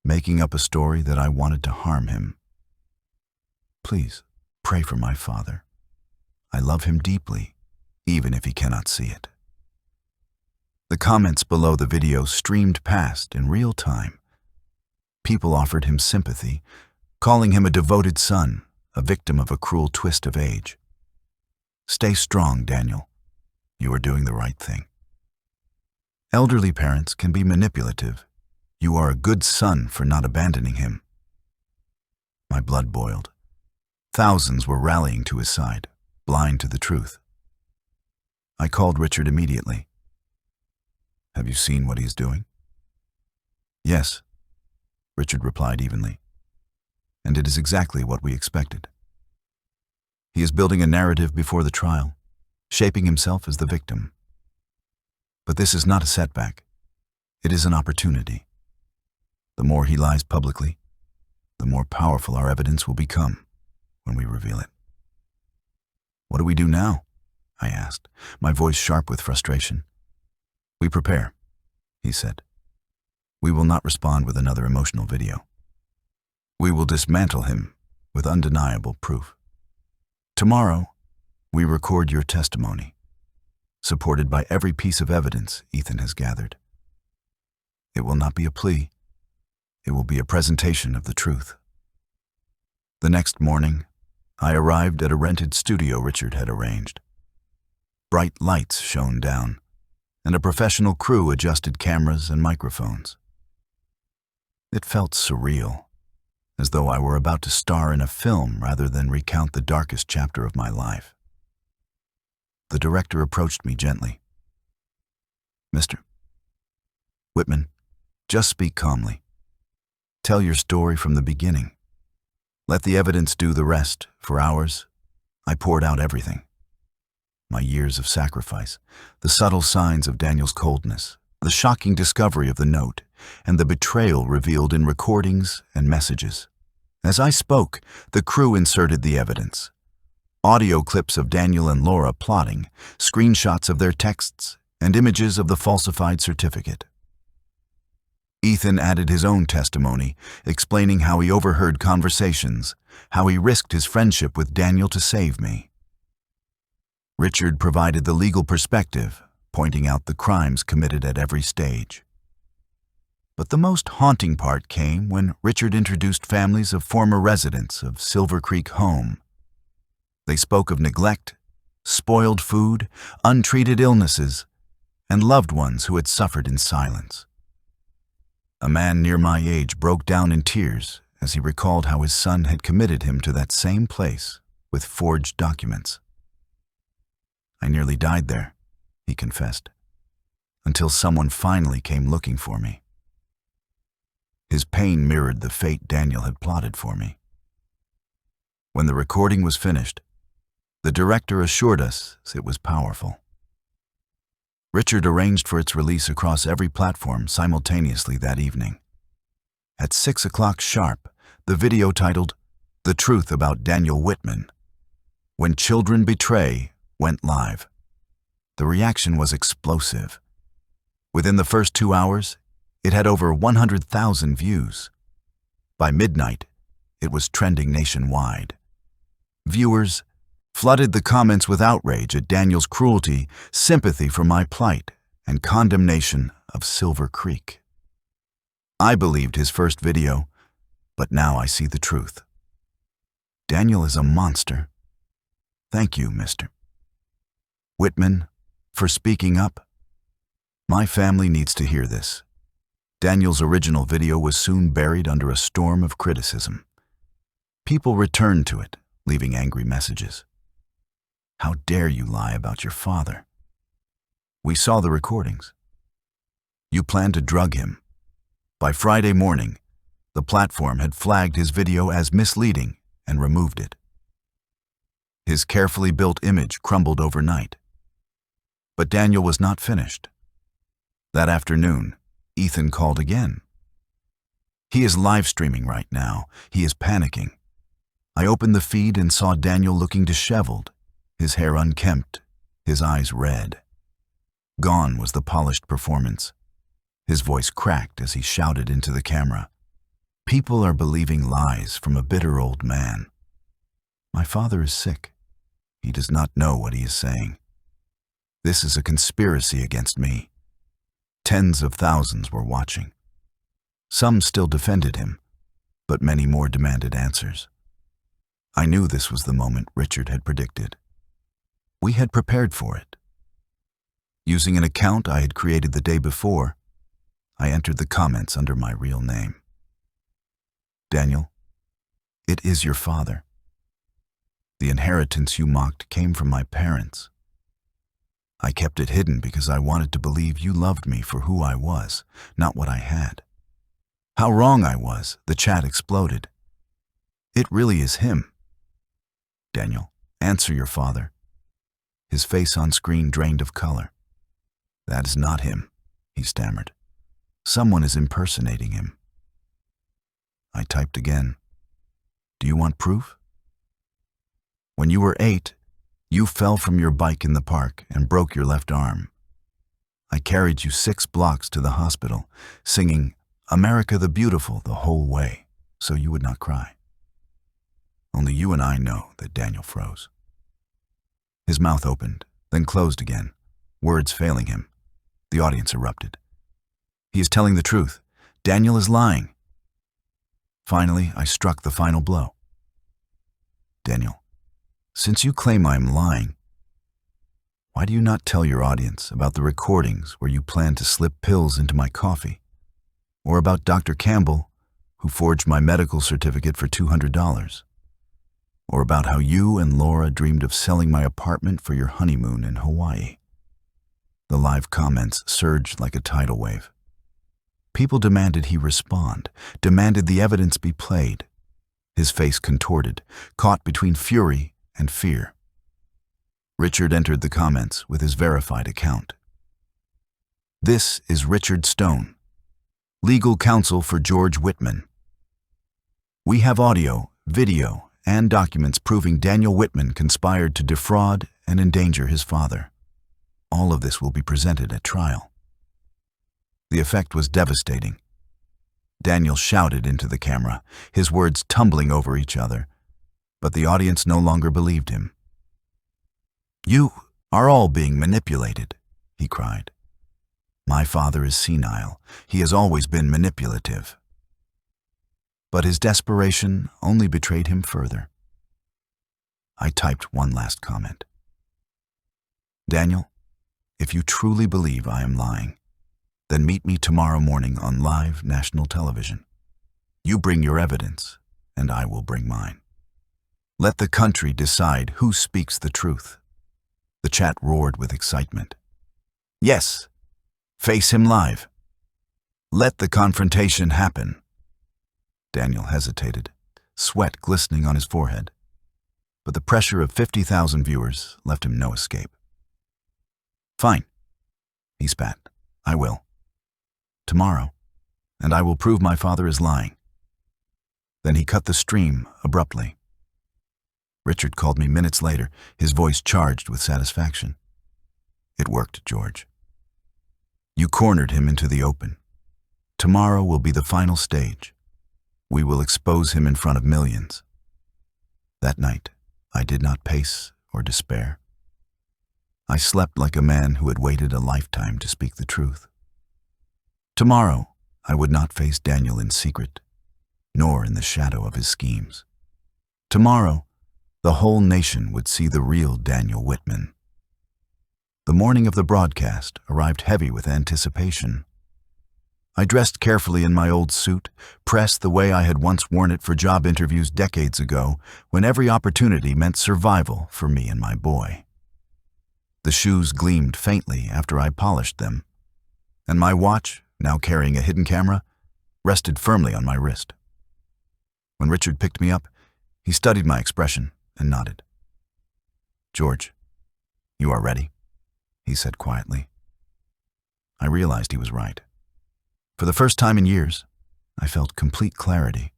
making up a story that I wanted to harm him. Please, pray for my father. I love him deeply, even if he cannot see it. The comments below the video streamed past in real time. People offered him sympathy, calling him a devoted son, a victim of a cruel twist of age. Stay strong, Daniel. You are doing the right thing. Elderly parents can be manipulative. You are a good son for not abandoning him. My blood boiled. Thousands were rallying to his side, blind to the truth. I called Richard immediately. Have you seen what he is doing? Yes, Richard replied evenly. And it is exactly what we expected. He is building a narrative before the trial, shaping himself as the victim. But this is not a setback. It is an opportunity. The more he lies publicly, the more powerful our evidence will become when we reveal it. What do we do now? I asked, my voice sharp with frustration. We prepare, he said. We will not respond with another emotional video. We will dismantle him with undeniable proof. Tomorrow, we record your testimony, supported by every piece of evidence Ethan has gathered. It will not be a plea. It will be a presentation of the truth. The next morning, I arrived at a rented studio Richard had arranged. Bright lights shone down, and a professional crew adjusted cameras and microphones. It felt surreal, as though I were about to star in a film rather than recount the darkest chapter of my life. The director approached me gently. Mr. Whitman, just speak calmly. Tell your story from the beginning. Let the evidence do the rest. For hours, I poured out everything. My years of sacrifice, the subtle signs of Daniel's coldness, the shocking discovery of the note, and the betrayal revealed in recordings and messages. As I spoke, the crew inserted the evidence. Audio clips of Daniel and Laura plotting, screenshots of their texts, and images of the falsified certificate. Ethan added his own testimony, explaining how he overheard conversations, how he risked his friendship with Daniel to save me. Richard provided the legal perspective, pointing out the crimes committed at every stage. But the most haunting part came when Richard introduced families of former residents of Silver Creek Home. They spoke of neglect, spoiled food, untreated illnesses, and loved ones who had suffered in silence. A man near my age broke down in tears as he recalled how his son had committed him to that same place with forged documents. I nearly died there, he confessed, until someone finally came looking for me. His pain mirrored the fate Daniel had plotted for me. When the recording was finished, the director assured us it was powerful. Richard arranged for its release across every platform simultaneously that evening. At 6 o'clock sharp, the video titled "The Truth About Daniel Whitman, When Children Betray" went live. The reaction was explosive. Within the first 2 hours, it had over 100,000 views. By midnight, it was trending nationwide. Viewers flooded the comments with outrage at Daniel's cruelty, sympathy for my plight, and condemnation of Silver Creek. I believed his first video, but now I see the truth. Daniel is a monster. Thank you, Mr. Whitman, for speaking up. My family needs to hear this. Daniel's original video was soon buried under a storm of criticism. People returned to it, leaving angry messages. How dare you lie about your father? We saw the recordings. You planned to drug him. By Friday morning, the platform had flagged his video as misleading and removed it. His carefully built image crumbled overnight. But Daniel was not finished. That afternoon, Ethan called again. He is live streaming right now. He is panicking. I opened the feed and saw Daniel looking disheveled, his hair unkempt, his eyes red. Gone was the polished performance. His voice cracked as he shouted into the camera. People are believing lies from a bitter old man. My father is sick. He does not know what he is saying. This is a conspiracy against me. Tens of thousands were watching. Some still defended him, but many more demanded answers. I knew this was the moment Richard had predicted. We had prepared for it. Using an account I had created the day before, I entered the comments under my real name. Daniel, it is your father. The inheritance you mocked came from my parents. I kept it hidden because I wanted to believe you loved me for who I was, not what I had. How wrong I was, the chat exploded. It really is him. Daniel, answer your father. His face on screen drained of color. That is not him, he stammered. Someone is impersonating him. I typed again. Do you want proof? When you were 8, you fell from your bike in the park and broke your left arm. I carried you 6 blocks to the hospital, singing America the Beautiful the whole way, so you would not cry. Only you and I know that Daniel froze. His mouth opened, then closed again, words failing him. The audience erupted. He is telling the truth. Daniel is lying. Finally, I struck the final blow. Daniel, since you claim I am lying, why do you not tell your audience about the recordings where you plan to slip pills into my coffee? Or about Dr. Campbell, who forged my medical certificate for $200? Or about how you and Laura dreamed of selling my apartment for your honeymoon in Hawaii? The live comments surged like a tidal wave. People demanded he respond, demanded the evidence be played. His face contorted, caught between fury and fear. Richard entered the comments with his verified account. This is Richard Stone, legal counsel for George Whitman. We have audio, video, and documents proving Daniel Whitman conspired to defraud and endanger his father. All of this will be presented at trial. The effect was devastating. Daniel shouted into the camera, his words tumbling over each other, but the audience no longer believed him. You are all being manipulated, he cried. My father is senile. He has always been manipulative. But his desperation only betrayed him further. I typed one last comment. Daniel, if you truly believe I am lying, then meet me tomorrow morning on live national television. You bring your evidence, and I will bring mine. Let the country decide who speaks the truth. The chat roared with excitement. Yes, face him live. Let the confrontation happen. Daniel hesitated, sweat glistening on his forehead. But the pressure of 50,000 viewers left him no escape. Fine, he spat. I will. Tomorrow, and I will prove my father is lying. Then he cut the stream abruptly. Richard called me minutes later, his voice charged with satisfaction. It worked, George. You cornered him into the open. Tomorrow will be the final stage. We will expose him in front of millions. That night, I did not pace or despair. I slept like a man who had waited a lifetime to speak the truth. Tomorrow, I would not face Daniel in secret, nor in the shadow of his schemes. Tomorrow, the whole nation would see the real Daniel Whitman. The morning of the broadcast arrived heavy with anticipation. I dressed carefully in my old suit, pressed the way I had once worn it for job interviews decades ago, when every opportunity meant survival for me and my boy. The shoes gleamed faintly after I polished them, and my watch, now carrying a hidden camera, rested firmly on my wrist. When Richard picked me up, he studied my expression and nodded. George, you are ready, he said quietly. I realized he was right. For the first time in years, I felt complete clarity.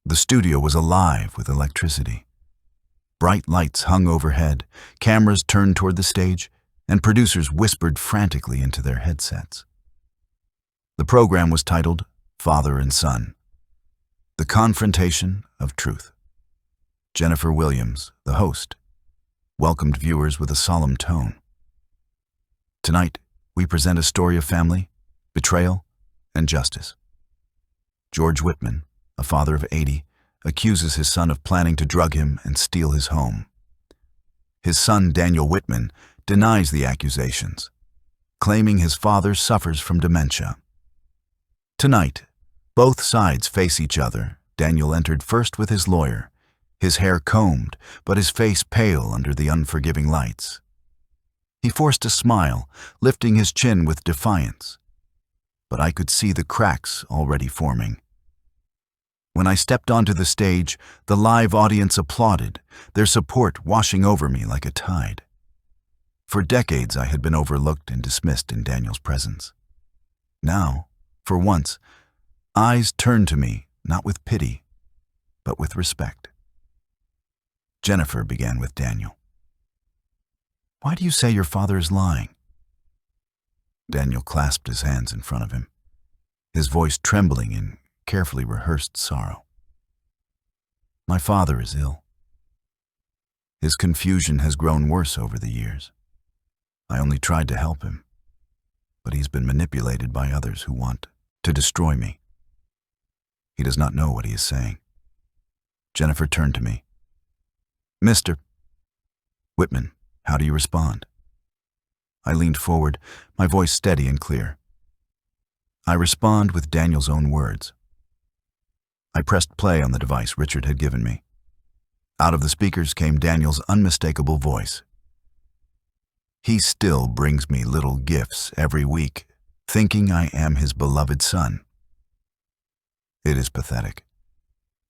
The studio was alive with electricity. Bright lights hung overhead, cameras turned toward the stage, and producers whispered frantically into their headsets. The program was titled Father and Son: The Confrontation of Truth. Jennifer Williams, the host, welcomed viewers with a solemn tone. Tonight, we present a story of family, betrayal, and justice. George Whitman, a father of 80, accuses his son of planning to drug him and steal his home. His son, Daniel Whitman, denies the accusations, claiming his father suffers from dementia. Tonight, both sides face each other. Daniel entered first with his lawyer, his hair combed, but his face pale under the unforgiving lights. He forced a smile, lifting his chin with defiance, but I could see the cracks already forming. When I stepped onto the stage, the live audience applauded, their support washing over me like a tide. For decades, I had been overlooked and dismissed in Daniel's presence. Now, for once, eyes turned to me, not with pity, but with respect. Jennifer began with Daniel. "Why do you say your father is lying?" Daniel clasped his hands in front of him, his voice trembling in carefully rehearsed sorrow. "My father is ill. His confusion has grown worse over the years. I only tried to help him, but he's been manipulated by others who want to destroy me. He does not know what he is saying." Jennifer turned to me. "Mr. Whitman, how do you respond?" I leaned forward, my voice steady and clear. I respond with Daniel's own words. I pressed play on the device Richard had given me. Out of the speakers came Daniel's unmistakable voice. "He still brings me little gifts every week, thinking I am his beloved son. It is pathetic.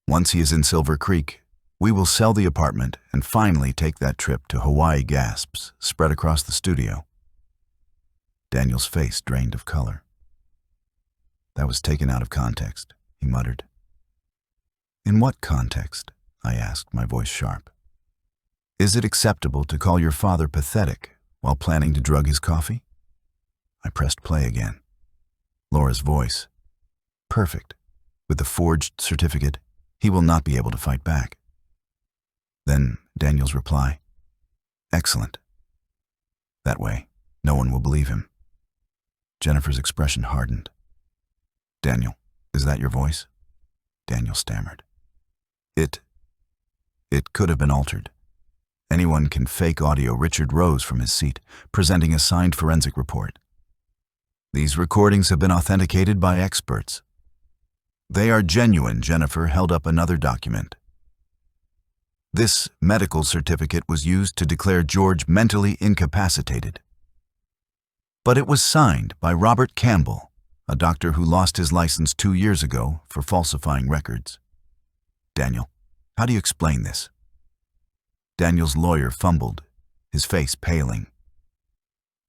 Once he is in Silver Creek, we will sell the apartment and finally take that trip to Hawaii." Gasps spread across the studio. Daniel's face drained of color. "That was taken out of context," he muttered. "In what context?" I asked, my voice sharp. "Is it acceptable to call your father pathetic while planning to drug his coffee?" I pressed play again. Laura's voice. "Perfect. With the forged certificate, he will not be able to fight back." Then Daniel's reply. "Excellent. That way, no one will believe him." Jennifer's expression hardened. "Daniel, is that your voice?" Daniel stammered. It could have been altered. Anyone can fake audio." Richard rose from his seat, presenting a signed forensic report. "These recordings have been authenticated by experts. They are genuine." Jennifer held up another document. "This medical certificate was used to declare George mentally incapacitated. But it was signed by Robert Campbell, a doctor who lost his license 2 years ago for falsifying records. Daniel, how do you explain this?" Daniel's lawyer fumbled, his face paling.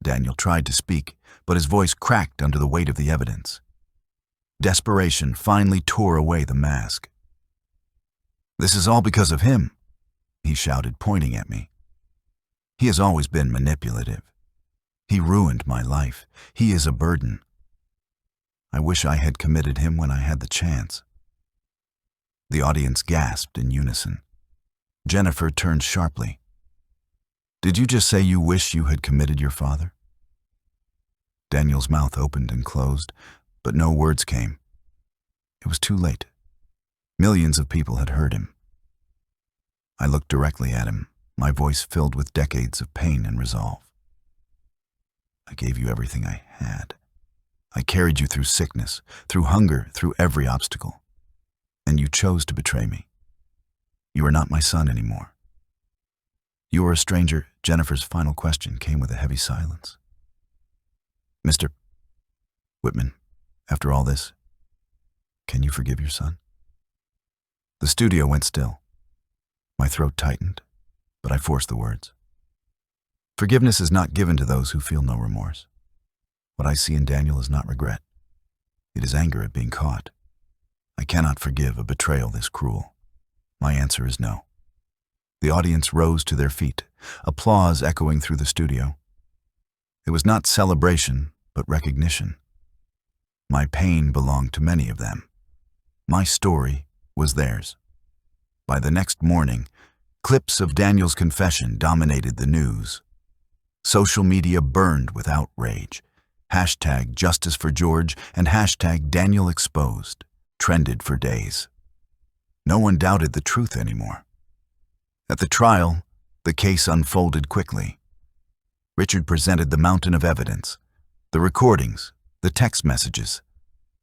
Daniel tried to speak, but his voice cracked under the weight of the evidence. Desperation finally tore away the mask. "This is all because of him," he shouted, pointing at me. "He has always been manipulative. He ruined my life. He is a burden. I wish I had committed him when I had the chance." The audience gasped in unison. Jennifer turned sharply. "Did you just say you wish you had committed your father?" Daniel's mouth opened and closed, but no words came. It was too late. Millions of people had heard him. I looked directly at him, my voice filled with decades of pain and resolve. "I gave you everything I had. I carried you through sickness, through hunger, through every obstacle. And you chose to betray me. You are not my son anymore. You are a stranger." Jennifer's final question came with a heavy silence. "Mr. Whitman, after all this, can you forgive your son?" The studio went still. My throat tightened, but I forced the words. Forgiveness is not given to those who feel no remorse. What I see in Daniel is not regret. It is anger at being caught. I cannot forgive a betrayal this cruel. My answer is no. The audience rose to their feet, applause echoing through the studio. It was not celebration, but recognition. My pain belonged to many of them. My story was theirs. By the next morning, clips of Daniel's confession dominated the news. Social media burned with outrage. Hashtag Justice for George and hashtag Daniel Exposed trended for days. No one doubted the truth anymore. At the trial, the case unfolded quickly. Richard presented the mountain of evidence, the recordings, the text messages,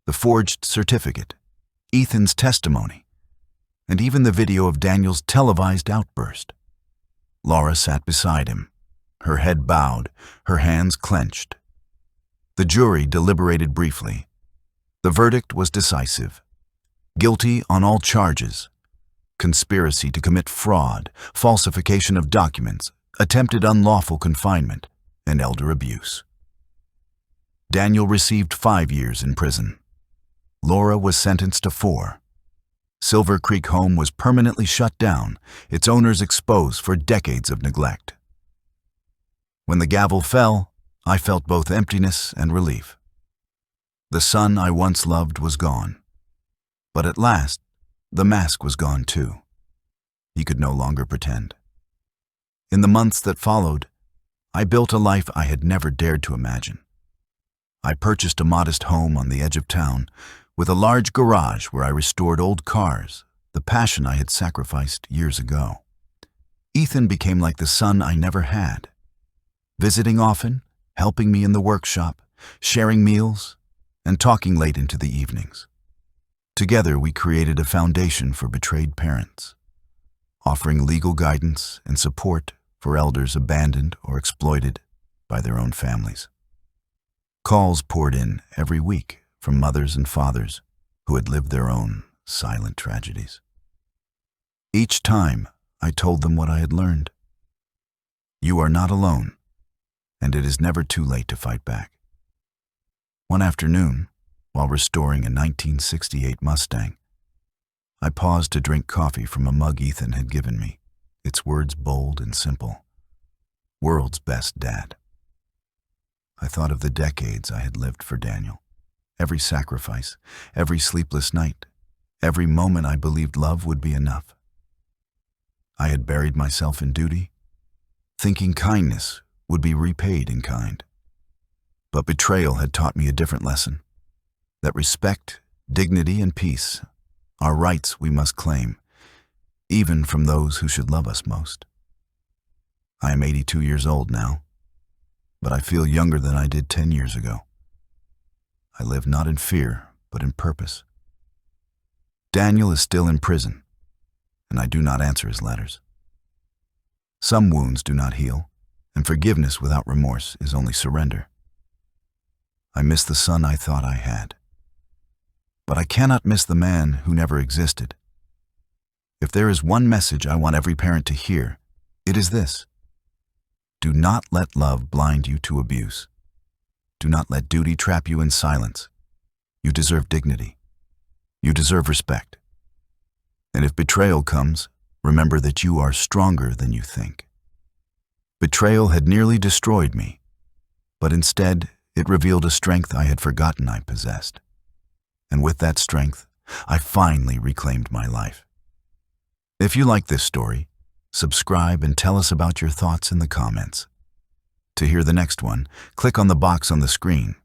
the forged certificate, Ethan's testimony, and even the video of Daniel's televised outburst. Laura sat beside him, her head bowed, her hands clenched. The jury deliberated briefly. The verdict was decisive. Guilty on all charges: conspiracy to commit fraud, falsification of documents, attempted unlawful confinement, and elder abuse. Daniel received 5 years in prison. Laura was sentenced to 4. Silver Creek home was permanently shut down, its owners exposed for decades of neglect. When the gavel fell, I felt both emptiness and relief. The son I once loved was gone. But at last, the mask was gone too. He could no longer pretend. In the months that followed, I built a life I had never dared to imagine. I purchased a modest home on the edge of town, with a large garage where I restored old cars, the passion I had sacrificed years ago. Ethan became like the son I never had, visiting often, helping me in the workshop, sharing meals, and talking late into the evenings. Together we created a foundation for betrayed parents, offering legal guidance and support for elders abandoned or exploited by their own families. Calls poured in every week from mothers and fathers who had lived their own silent tragedies. Each time, I told them what I had learned. You are not alone, and it is never too late to fight back. One afternoon, while restoring a 1968 Mustang, I paused to drink coffee from a mug Ethan had given me, its words bold and simple. World's best dad. I thought of the decades I had lived for Daniel. Every sacrifice, every sleepless night, every moment I believed love would be enough. I had buried myself in duty, thinking kindness would be repaid in kind. But betrayal had taught me a different lesson, that respect, dignity, and peace are rights we must claim, even from those who should love us most. I am 82 years old now, but I feel younger than I did 10 years ago. I live not in fear, but in purpose. Daniel is still in prison, and I do not answer his letters. Some wounds do not heal, and forgiveness without remorse is only surrender. I miss the son I thought I had, but I cannot miss the man who never existed. If there is one message I want every parent to hear, it is this: do not let love blind you to abuse. Do not let duty trap you in silence. You deserve dignity. You deserve respect. And if betrayal comes, remember that you are stronger than you think. Betrayal had nearly destroyed me, but instead it revealed a strength I had forgotten I possessed. And with that strength, I finally reclaimed my life. If you like this story, subscribe and tell us about your thoughts in the comments. To hear the next one, click on the box on the screen